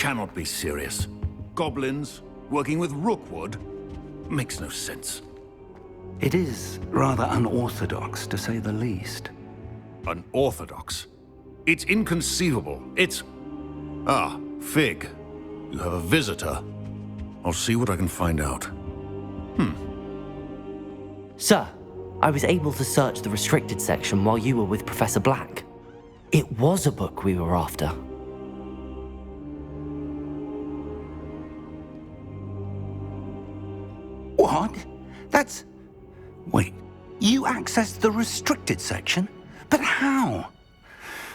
cannot be serious. Goblins working with Rookwood makes no sense. It is rather unorthodox, to say the least. Unorthodox? It's inconceivable. It's... Ah, Fig. You have a visitor. I'll see what I can find out. Sir, I was able to search the restricted section while you were with Professor Black. It was a book we were after. What? That's... Wait, you accessed the restricted section? But how?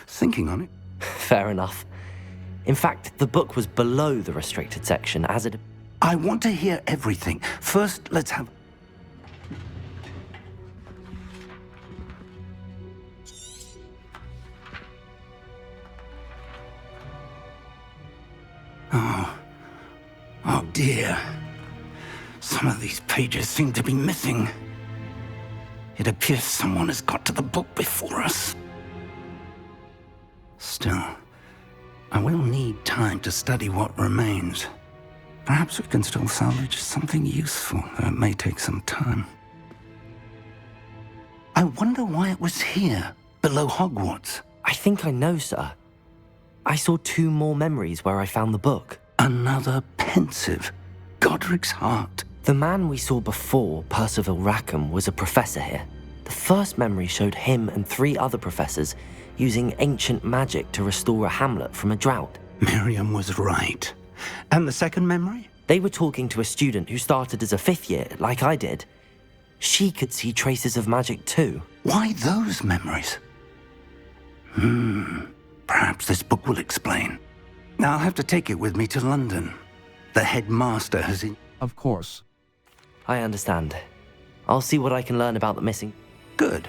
Thinking on it. Fair enough. In fact, the book was below the restricted section as it... I want to hear everything. First, let's have... Oh dear. Some of these pages seem to be missing. It appears someone has got to the book before us. Still, I will need time to study what remains. Perhaps we can still salvage something useful, though it may take some time. I wonder why it was here, below Hogwarts. I think I know, sir. I saw 2 more memories where I found the book. Another pensive. Godric's heart. The man we saw before, Percival Rackham, was a professor here. The first memory showed him and 3 other professors using ancient magic to restore a hamlet from a drought. Miriam was right. And the second memory? They were talking to a student who started as a 5th year, like I did. She could see traces of magic too. Why those memories? Perhaps this book will explain. I'll have to take it with me to London. The headmaster has... Of course. I understand. I'll see what I can learn about the missing... Good.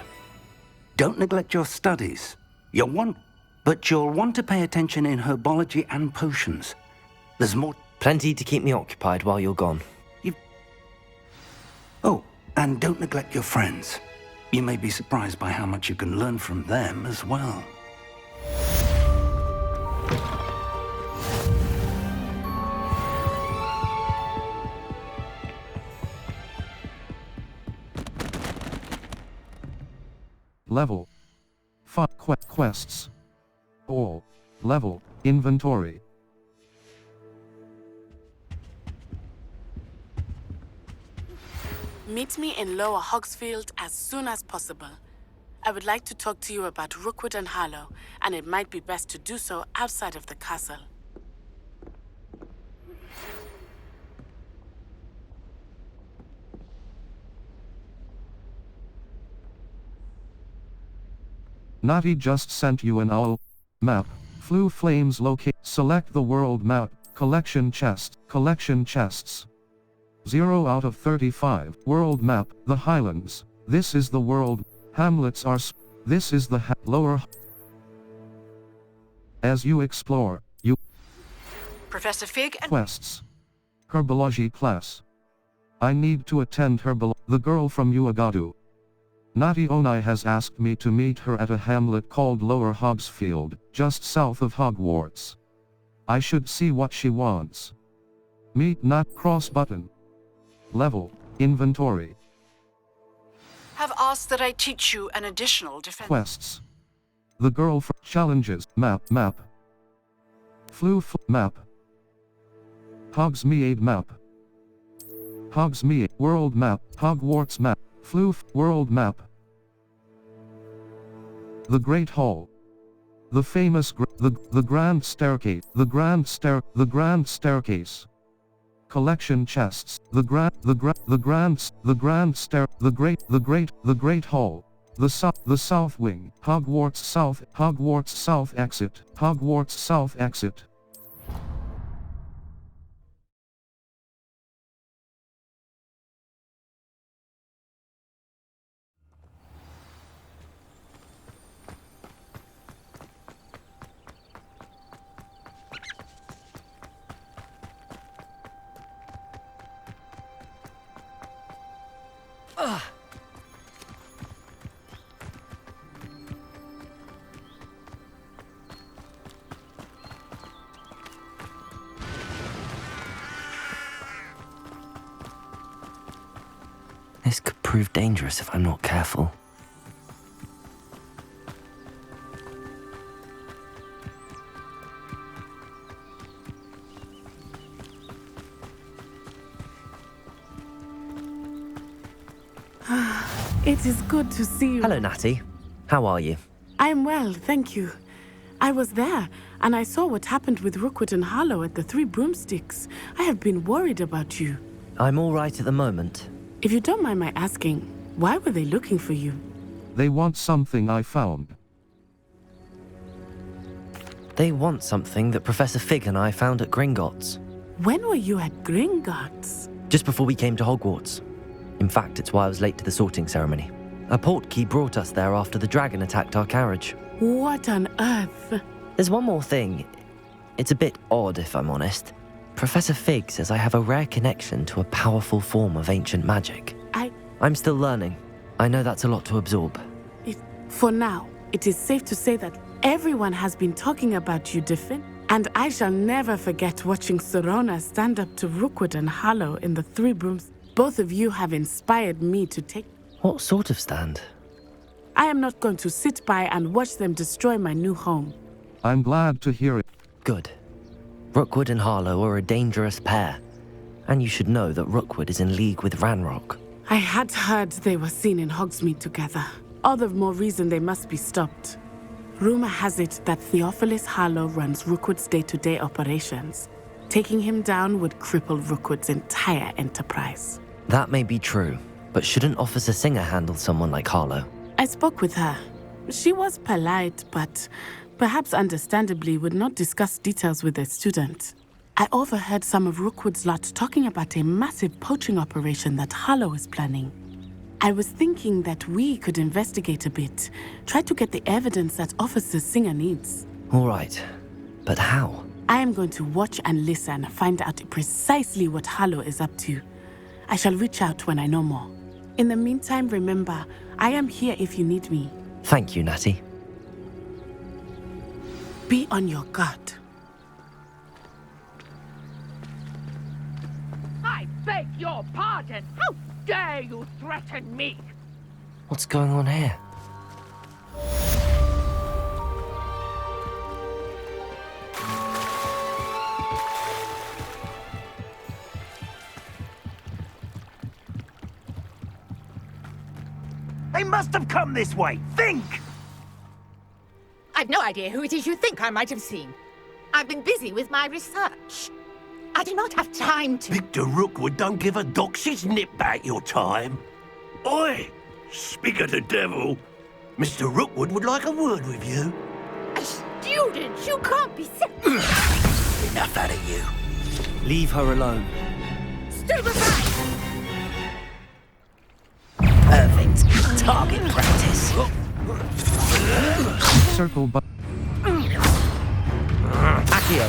Don't neglect your studies. You'll want to pay attention in herbology and potions. There's more... Plenty to keep me occupied while you're gone. Oh, and don't neglect your friends. You may be surprised by how much you can learn from them as well. Level. Quests. All. Level. Inventory. Meet me in Lower Hogsfield as soon as possible. I would like to talk to you about Rookwood and Harlow, and it might be best to do so outside of the castle. Naughty just sent you an owl map. Flue flames locate. Select the world map. Collection chests. 0 out of 35. World map. The Highlands. This is the world. Hamlets are. This is the lower. As you explore, you. Professor Fig and... Quests. Herbology class. I need to attend the girl from Uagadu. Naughty Onai has asked me to meet her at a hamlet called Lower Hogsfield, just south of Hogwarts. I should see what she wants. Meet not cross button. Level, inventory. Have asked that I teach you an additional defense. Quests. The girl from challenges, map. Flue map. Hogsmeade map. Hogsmeade, world map, Hogwarts map, Flue world map. The Great Hall. The famous the Grand Staircase. The Grand Staircase. Collection chests. The Great Hall. The South Wing. Hogwarts South exit. prove dangerous if I'm not careful. It is good to see you. Hello, Natty. How are you? I'm well, thank you. I was there, and I saw what happened with Rookwood and Harlow at the Three Broomsticks. I have been worried about you. I'm all right at the moment. If you don't mind my asking, why were they looking for you? They want something I found. They want something that Professor Fig and I found at Gringotts. When were you at Gringotts? Just before we came to Hogwarts. In fact, it's why I was late to the sorting ceremony. A portkey brought us there after the dragon attacked our carriage. What on earth? There's one more thing. It's a bit odd, if I'm honest. Professor Fig says I have a rare connection to a powerful form of ancient magic. I'm still learning. I know that's a lot to absorb. For now, it is safe to say that everyone has been talking about you, Diffin. And I shall never forget watching Sorona stand up to Rookwood and Harlow in the Three Brooms. Both of you have inspired me to take... What sort of stand? I am not going to sit by and watch them destroy my new home. I'm glad to hear it. Good. Rookwood and Harlow are a dangerous pair. And you should know that Rookwood is in league with Ranrock. I had heard they were seen in Hogsmeade together. All the more reason they must be stopped. Rumor has it that Theophilus Harlow runs Rookwood's day-to-day operations. Taking him down would cripple Rookwood's entire enterprise. That may be true, but shouldn't Officer Singer handle someone like Harlow? I spoke with her. She was polite, but perhaps understandably would not discuss details with a student. I overheard some of Rookwood's lot talking about a massive poaching operation that Harlow is planning. I was thinking that we could investigate a bit, try to get the evidence that Officer Singer needs. All right, but how? I am going to watch and listen, find out precisely what Harlow is up to. I shall reach out when I know more. In the meantime, remember, I am here if you need me. Thank you, Natty. Be on your guard. I beg your pardon! How dare you threaten me? What's going on here? They must have come this way. Think! I've no idea who it is you think I might have seen. I've been busy with my research. I do not have time to... Victor Rookwood don't give a doxy's nip back your time. Oi! Speak of the devil. Mr. Rookwood would like a word with you. A student? You can't be sick. Enough out of you. Leave her alone. Stupefy! Perfect. Target practice. Circle but Accio!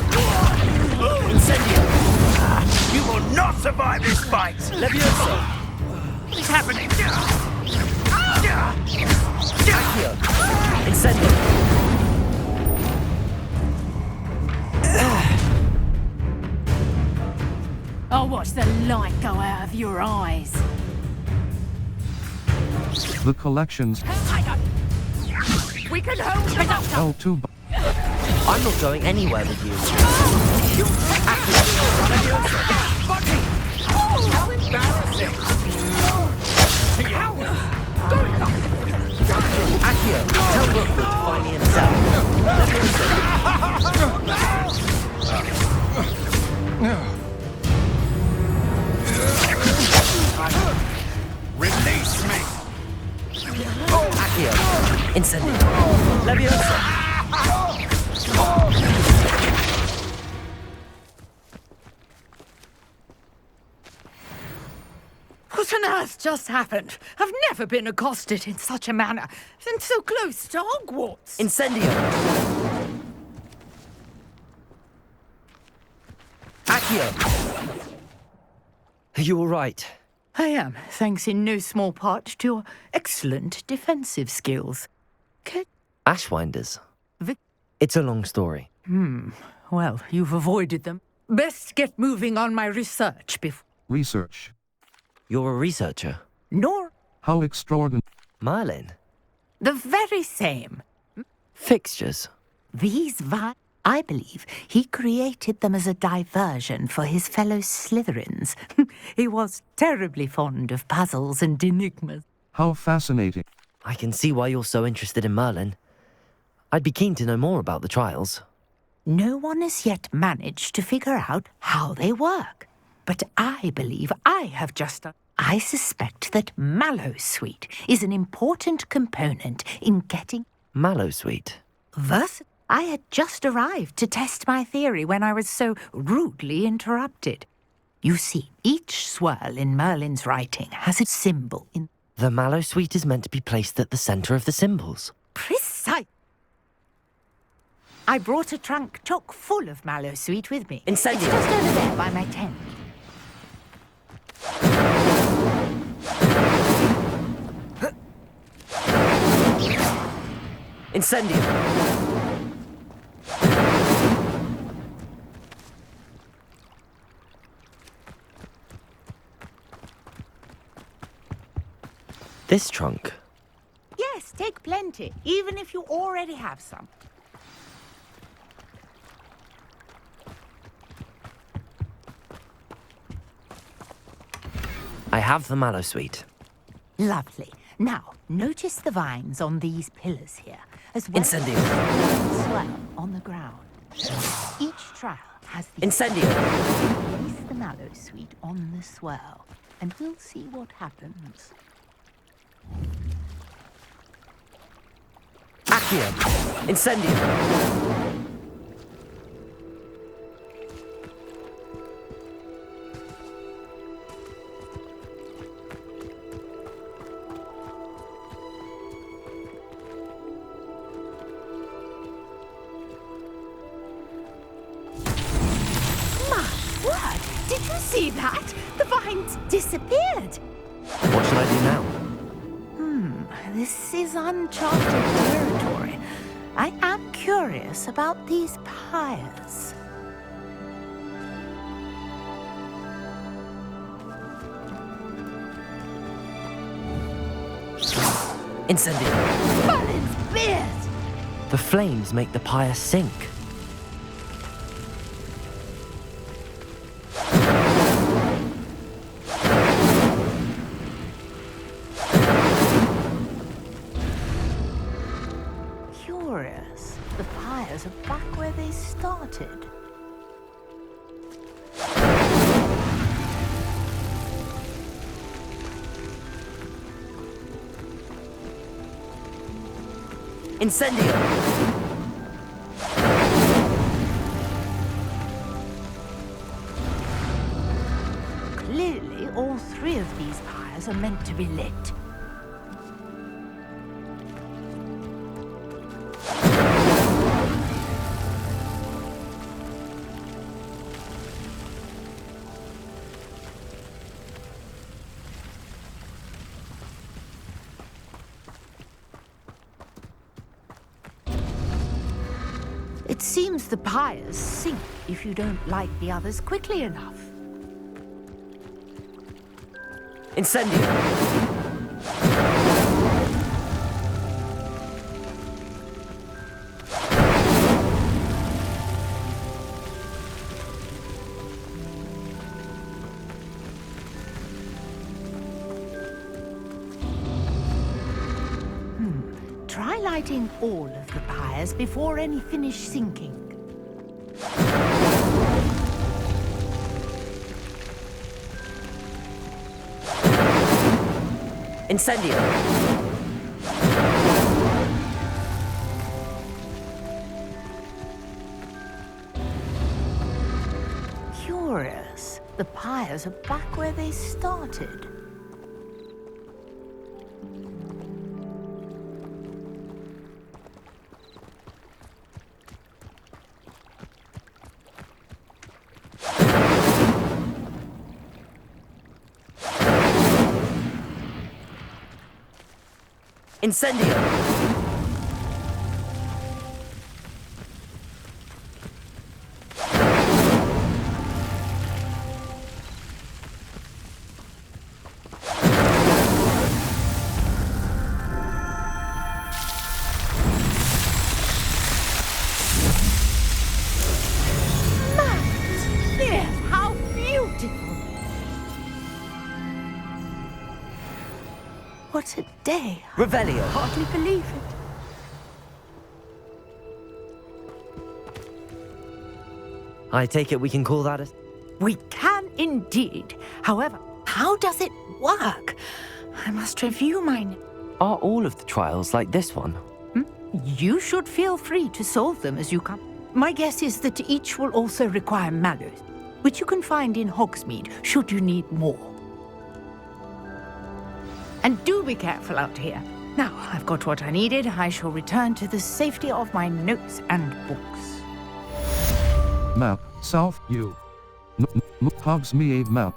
Incendio! You will not survive this fight! Levioso! What's happening? Accio! Incendio! I'll watch the light go out of your eyes. the collections. We can hold it up. L2 I'm not going anywhere with you. How embarrassing! Accio, tell Rookwood to find me himself. Release me! Accio, incendio. Leviosa. What on earth just happened? I've never been accosted in such a manner, and so close to Hogwarts. Incendio. Accio. Are you all right? I am, thanks in no small part to your excellent defensive skills. Ashwinders. Vic- It's a long story. Well, you've avoided them. Best get moving on my research before... research. You're a researcher. Nor... How extraordinary. Merlin? The very same. Fixtures? These I believe he created them as a diversion for his fellow Slytherins. He was terribly fond of puzzles and enigmas. How fascinating. I can see why you're so interested in Merlin. I'd be keen to know more about the trials. No one has yet managed to figure out how they work. But I believe I have just... I suspect that Mallowsweet is an important component in getting... Mallowsweet? Thus, I had just arrived to test my theory when I was so rudely interrupted. You see, each swirl in Merlin's writing has a symbol in... The Mallowsweet is meant to be placed at the center of the symbols. Precise. I brought a trunk chock full of Mallowsweet with me. Incendio! It's just over there by my tent. Incendio! This trunk? Yes, take plenty, even if you already have some. I have the Mallowsweet. Lovely. Now, notice the vines on these pillars here, as well Incendio! as the swell on the ground. Each trial has the... Incendio! Place the Mallowsweet on the swirl, and we'll see what happens. Accio! Incendio! Did you see that? The vines disappeared. What should I do now? This is uncharted territory. I am curious about these pyres. Incendio! Merlin's beard! The flames make the pyre sink. Curious. The pyres are back where they started. Incendio! Clearly, all three of these pyres are meant to be lit. It seems the pyres sink if you don't light the others quickly enough. Incendio! Try lighting all of the pyres before any finish sinking. Incendio! Curious. The pyres are back where they started. Incendio! day. Revelio. Hardly believe it. I take it we can call that a... We can indeed. However, how does it work? I must review mine. Are all of the trials like this one? You should feel free to solve them as you come. My guess is that each will also require mallows, which you can find in Hogsmeade, should you need more. And do be careful out here. Now, I've got what I needed. I shall return to the safety of my notes and books. Map, South, U. Hogsmeade map,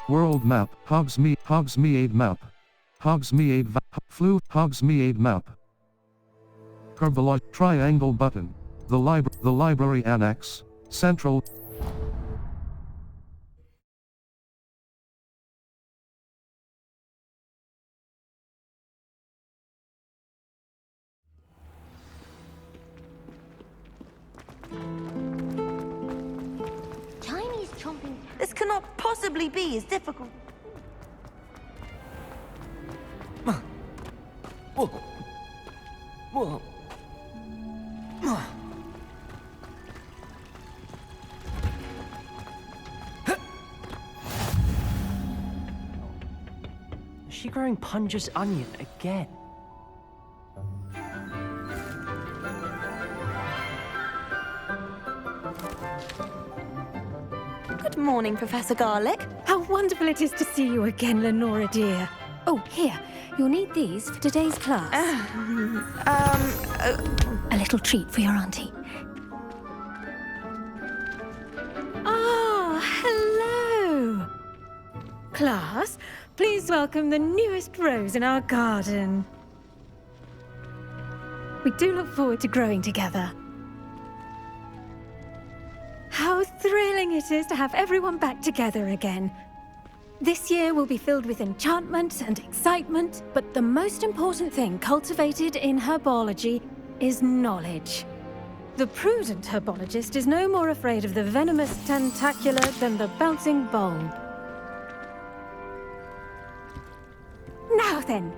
World map, Hogsmeade map, Hogsmeade map. Herbology, triangle button, the library annex, central. Chinese chomping. This cannot possibly be as difficult. Whoa. Whoa. Is she growing Punja's onion again? Good morning, Professor Garlick. How wonderful it is to see you again, Lenora dear. Oh, here. You'll need these for today's class. A little treat for your auntie. Oh, hello. Class, please welcome the newest rose in our garden. We do look forward to growing together. How thrilling it is to have everyone back together again. This year will be filled with enchantment and excitement, but the most important thing cultivated in herbology is knowledge. The prudent herbologist is no more afraid of the venomous tentacula than the bouncing bulb. Now then,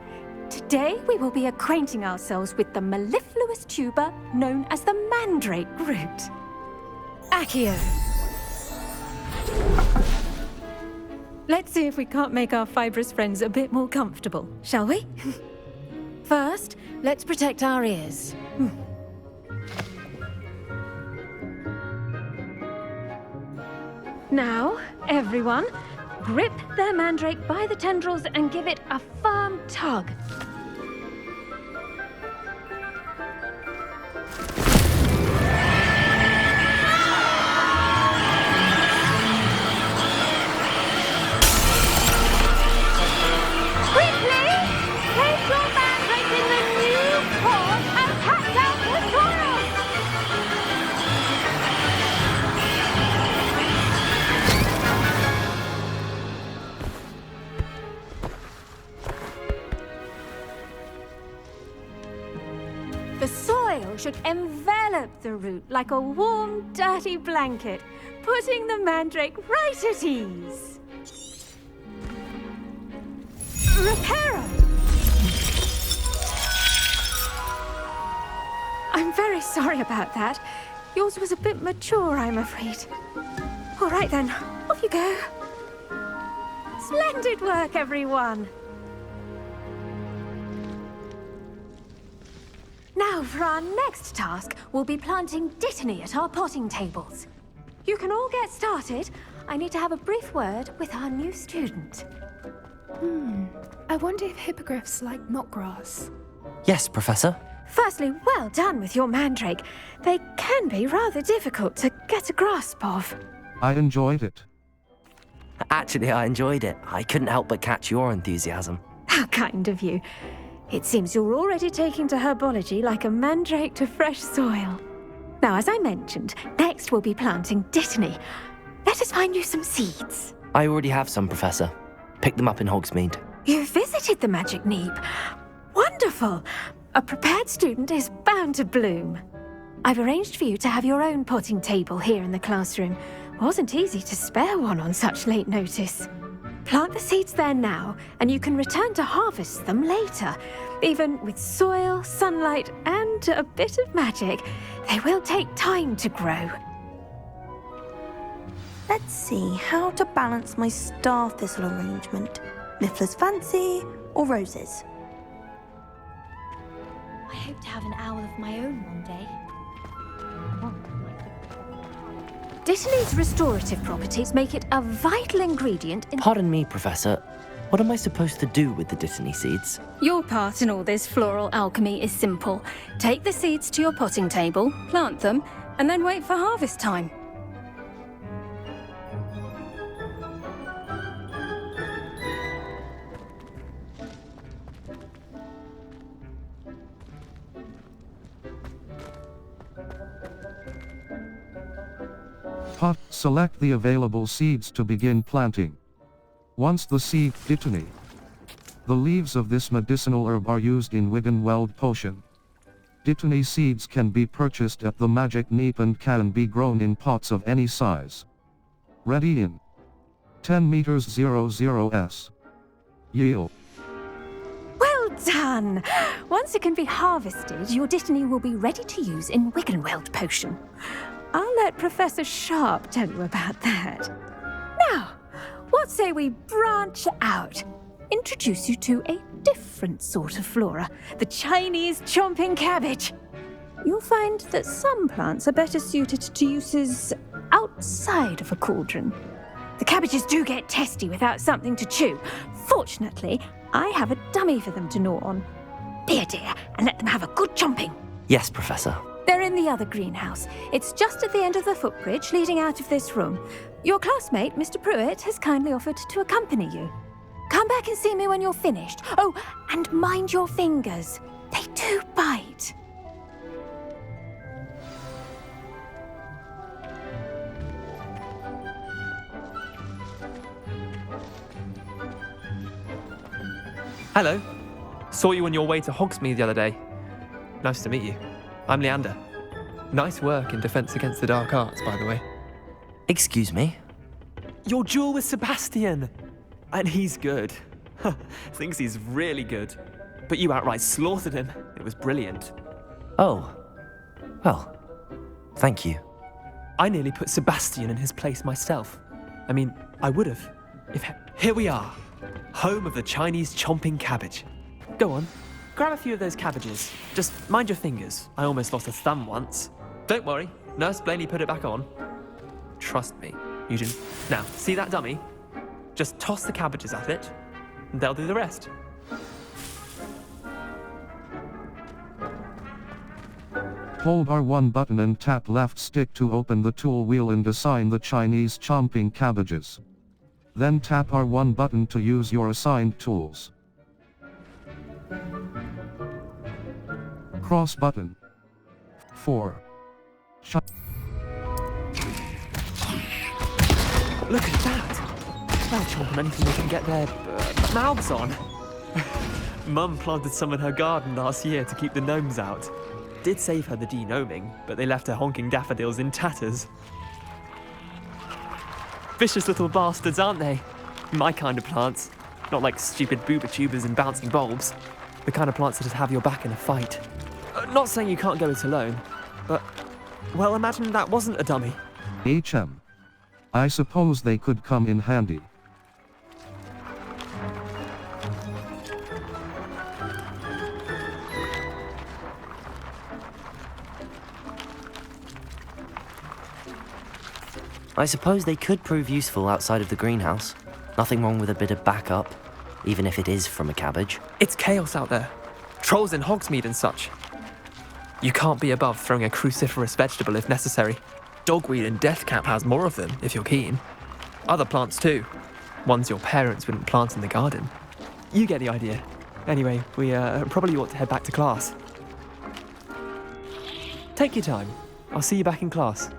today we will be acquainting ourselves with the mellifluous tuber known as the mandrake root. Accio. Let's see if we can't make our fibrous friends a bit more comfortable, shall we? First, let's protect our ears. Now, everyone, grip their mandrake by the tendrils and give it a firm tug. The soil should envelop the root like a warm, dirty blanket, putting the mandrake right at ease. Reparo! I'm very sorry about that. Yours was a bit mature, I'm afraid. All right then, off you go. Splendid work, everyone. Now, for our next task, we'll be planting dittany at our potting tables. You can all get started. I need to have a brief word with our new student. I wonder if hippogriffs like knotgrass. Yes, Professor. Firstly, well done with your mandrake. They can be rather difficult to get a grasp of. I enjoyed it. Actually, I enjoyed it. I couldn't help but catch your enthusiasm. How kind of you. It seems you're already taking to herbology like a mandrake to fresh soil. Now, as I mentioned, next we'll be planting dittany. Let us find you some seeds. I already have some, Professor. Picked them up in Hogsmeade. You visited the Magic Neep. Wonderful! A prepared student is bound to bloom. I've arranged for you to have your own potting table here in the classroom. Wasn't easy to spare one on such late notice. Plant the seeds there now, and you can return to harvest them later. Even with soil, sunlight, and a bit of magic, they will take time to grow. Let's see how to balance my star thistle arrangement. Miffler's Fancy or roses? I hope to have an owl of my own one day. Dittany's restorative properties make it a vital ingredient in... Pardon me, Professor. What am I supposed to do with the Dittany seeds? Your part in all this floral alchemy is simple. Take the seeds to your potting table, plant them, and then wait for harvest time. Pot. Select the available seeds to begin planting. Once the seed Dittany. The leaves of this medicinal herb are used in Wiggenweld potion. Dittany seeds can be purchased at the Magic Neep and can be grown in pots of any size. Ready in 10 meters 00s. Yield. Well done! Once it can be harvested, your Dittany will be ready to use in Wiggenweld potion. I'll let Professor Sharp tell you about that. Now, what say we branch out? Introduce you to a different sort of flora, the Chinese chomping cabbage. You'll find that some plants are better suited to uses outside of a cauldron. The cabbages do get testy without something to chew. Fortunately, I have a dummy for them to gnaw on. Be a dear and let them have a good chomping. Yes, Professor. They're in the other greenhouse. It's just at the end of the footbridge leading out of this room. Your classmate, Mr. Pruitt, has kindly offered to accompany you. Come back and see me when you're finished. Oh, and mind your fingers. They do bite. Hello. Saw you on your way to Hogsmeade the other day. Nice to meet you. I'm Leander. Nice work in Defense Against the Dark Arts, by the way. Excuse me? Your duel with Sebastian! And he's good. Thinks he's really good. But you outright slaughtered him. It was brilliant. Oh. Well, thank you. I nearly put Sebastian in his place myself. I mean, I would have. Here we are. Home of the Chinese chomping cabbage. Go on. Grab a few of those cabbages. Just mind your fingers. I almost lost a thumb once. Don't worry. Nurse Blaney put it back on. Trust me, Eugen. Now, see that dummy? Just toss the cabbages at it, and they'll do the rest. Hold R1 button and tap left stick to open the tool wheel and assign the Chinese chomping cabbages. Then tap R1 button to use your assigned tools. Cross button. 4. Look at that! They'll chomp on anything they can get their mouths on. Mum planted some in her garden last year to keep the gnomes out. Did save her the de-gnoming, but they left her honking daffodils in tatters. Vicious little bastards, aren't they? My kind of plants. Not like stupid booba tubers and bouncing bulbs. The kind of plants that just have your back in a fight. Not saying you can't go it alone, but... well, imagine that wasn't a dummy. HM. I suppose they could come in handy. I suppose they could prove useful outside of the greenhouse. Nothing wrong with a bit of backup, even if it is from a cabbage. It's chaos out there. Trolls in Hogsmeade and such. You can't be above throwing a cruciferous vegetable if necessary. Dogweed and deathcap has more of them, if you're keen. Other plants too. Ones your parents wouldn't plant in the garden. You get the idea. Anyway, we probably ought to head back to class. Take your time. I'll see you back in class.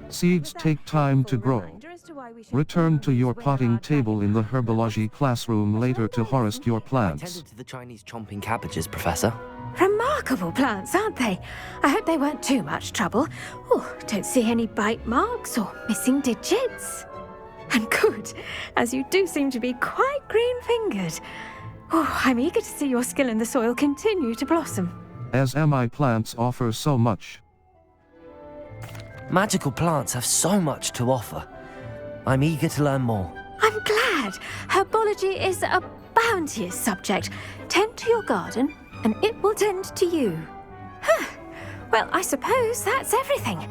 Seeds take time to grow. Return to your potting table in the herbology classroom later to harvest your plants. Tended to the Chinese chomping cabbages, Professor. Remarkable plants, aren't they? I hope they weren't too much trouble. Oh, don't see any bite marks or missing digits. And good, as you do seem to be quite green-fingered. Oh, I'm eager to see your skill in the soil continue to blossom. As MI plants offer so much. Magical plants have so much to offer. I'm eager to learn more. I'm glad. Herbology is a bounteous subject. Tend to your garden, and it will tend to you. Huh. Well, I suppose that's everything.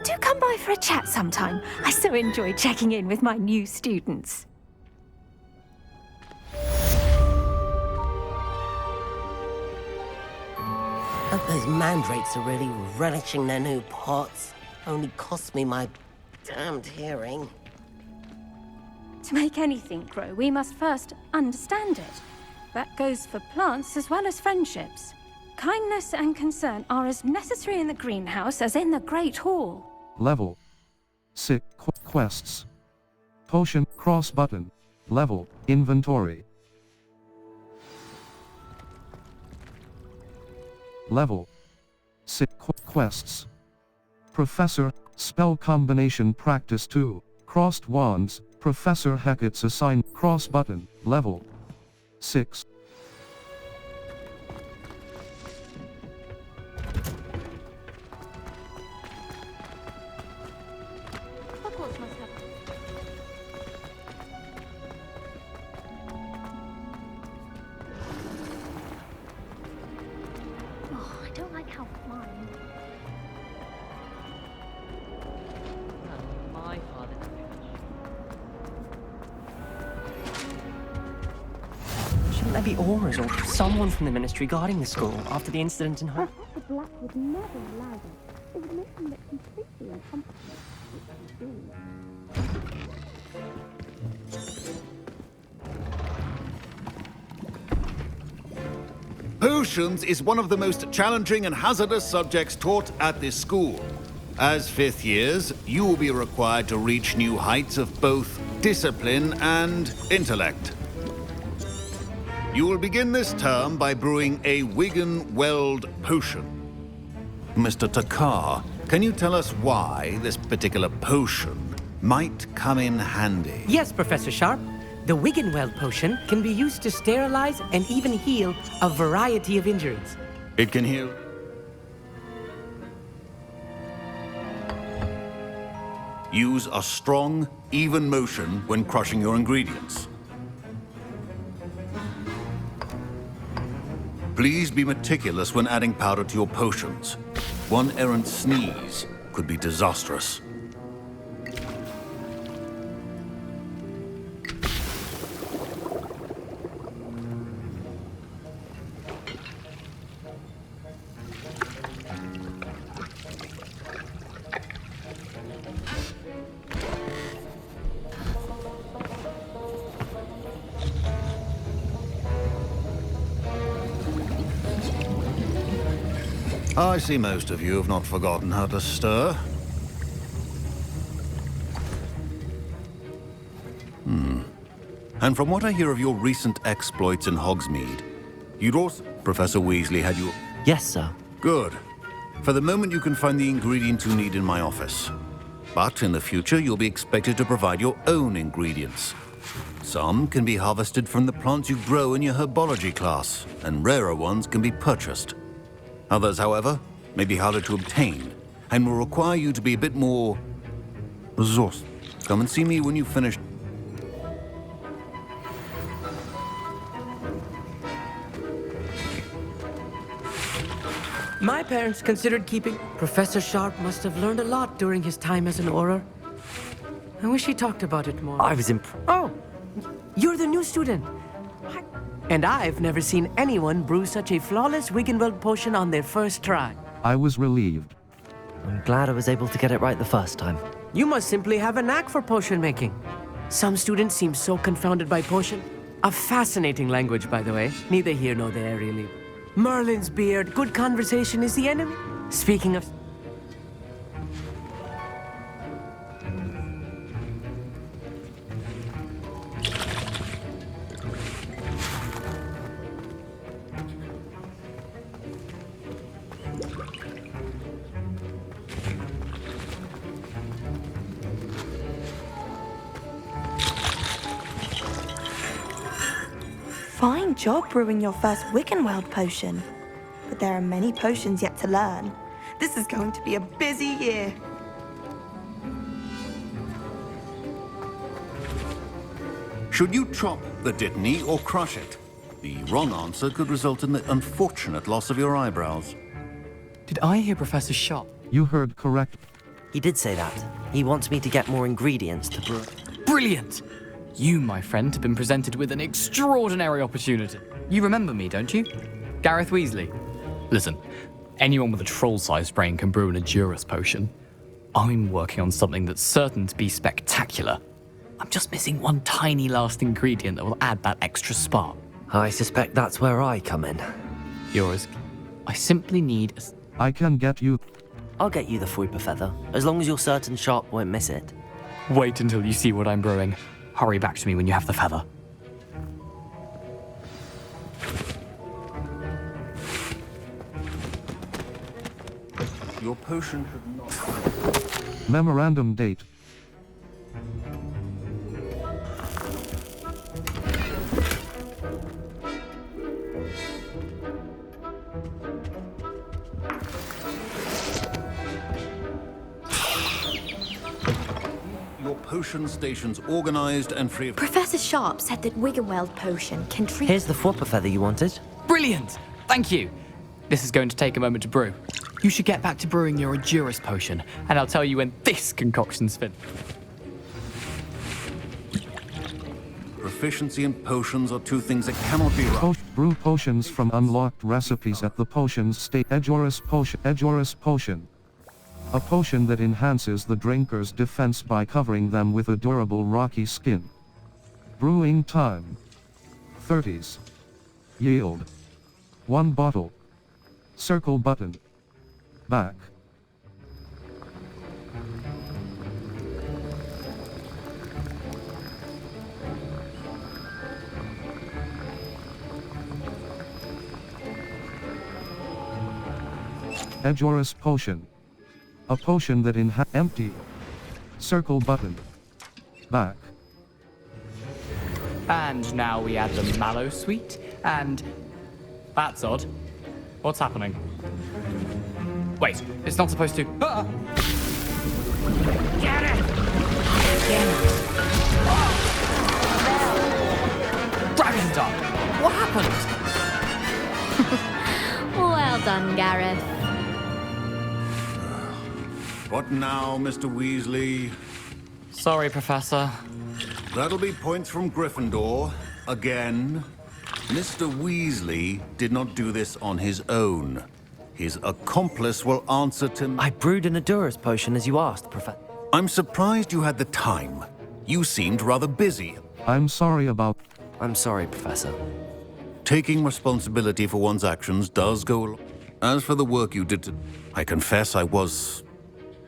Do come by for a chat sometime. I so enjoy checking in with my new students. Those mandrakes are really relishing their new pots. Only cost me my damned hearing. To make anything grow, we must first understand it. That goes for plants as well as friendships. Kindness and concern are as necessary in the greenhouse as in the Great Hall. Level 6 quests. Potion cross button. Level inventory. Level 6 quests. Professor spell combination practice 2. Crossed wands. Professor Hackett's assigned cross button. Level 6. Hogwarts must have. Oh, I don't like how flying. My father. Shouldn't there be auras or someone from the ministry guarding the school after the incident in Hogwarts? The Black would never allow this. It would make them look completely incompetent. Potions is one of the most challenging and hazardous subjects taught at this school. As fifth years, you will be required to reach new heights of both discipline and intellect. You will begin this term by brewing a Wigan-Weld potion. Mr. Takar, can you tell us why this particular potion might come in handy? Yes, Professor Sharp. The Wigan-Weld potion can be used to sterilize and even heal a variety of injuries. It can heal. Use a strong, even motion when crushing your ingredients. Please be meticulous when adding powder to your potions. One errant sneeze could be disastrous. I see most of you have not forgotten how to stir. And from what I hear of your recent exploits in Hogsmeade, you'd also... Professor Weasley had you... Yes, sir. Good. For the moment, you can find the ingredients you need in my office. But in the future, you'll be expected to provide your own ingredients. Some can be harvested from the plants you grow in your herbology class, and rarer ones can be purchased. Others, however, may be harder to obtain, and will require you to be a bit more... resourceful. Come and see me when you've finished. My parents considered keeping... Professor Sharp must have learned a lot during his time as an Auror. I wish he talked about it more. I was Oh, you're the new student. And I've never seen anyone brew such a flawless Wigan-Weld potion on their first try. I was relieved. I'm glad I was able to get it right the first time. You must simply have a knack for potion making. Some students seem so confounded by potion. A fascinating language, by the way. Neither here nor there, really. Merlin's beard, good conversation is the enemy. Speaking of... Fine job brewing your first Wickenweld potion. But there are many potions yet to learn. This is going to be a busy year. Should you chop the Dittany or crush it? The wrong answer could result in the unfortunate loss of your eyebrows. Did I hear Professor Sharp? You heard correct. He did say that. He wants me to get more ingredients to brew. Brilliant! You, my friend, have been presented with an extraordinary opportunity. You remember me, don't you? Gareth Weasley. Listen, anyone with a troll-sized brain can brew an Edurus potion. I'm working on something that's certain to be spectacular. I'm just missing one tiny last ingredient that will add that extra spark. I suspect that's where I come in. Yours. I simply need a... I can get you. I'll get you the Fuipa feather, as long as you're certain Sharp won't miss it. Wait until you see what I'm brewing. Hurry back to me when you have the feather. Your potion should not... Memorandum date. Your potion station's organized and free of... Professor Sharp said that Wiggenweld potion can treat... Here's the Fuipa feather you wanted. Brilliant! Thank you! This is going to take a moment to brew. You should get back to brewing your Edurus potion, and I'll tell you when this concoction's finished. Proficiency and potions are two things that cannot be right. Brew potions from unlocked recipes at the potions state. Edurus potion. Edurus potion. A potion that enhances the drinker's defense by covering them with a durable rocky skin. Brewing time. 30s. Yield. 1 bottle. Circle button. Back. Edurus potion. A potion that empty. Circle button. Back. And now we add the mallow sweet, and... That's odd. What's happening? Wait, it's not supposed to... Ah! Get it! Dragon Dog! What happened? Well done, Gareth. What now, Mr. Weasley? Sorry, Professor. That'll be points from Gryffindor. Again. Mr. Weasley did not do this on his own. His accomplice will answer to... I brewed an Edurus potion as you asked, Professor. I'm surprised you had the time. You seemed rather busy. I'm sorry about... I'm sorry, Professor. Taking responsibility for one's actions does go... As for the work you did to... I confess I was...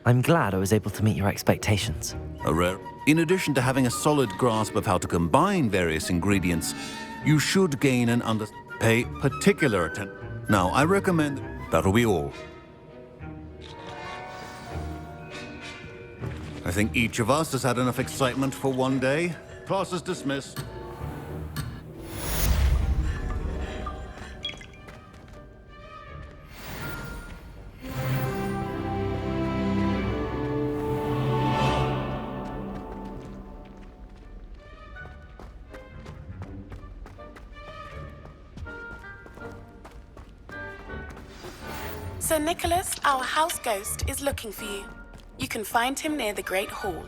I'm glad I was able to meet your expectations. In addition to having a solid grasp of how to combine various ingredients, you should gain an pay particular attention. Now, I recommend... That'll be all. I think each of us has had enough excitement for one day. Class is dismissed. Sir Nicholas, our house ghost, is looking for you. You can find him near the Great Hall.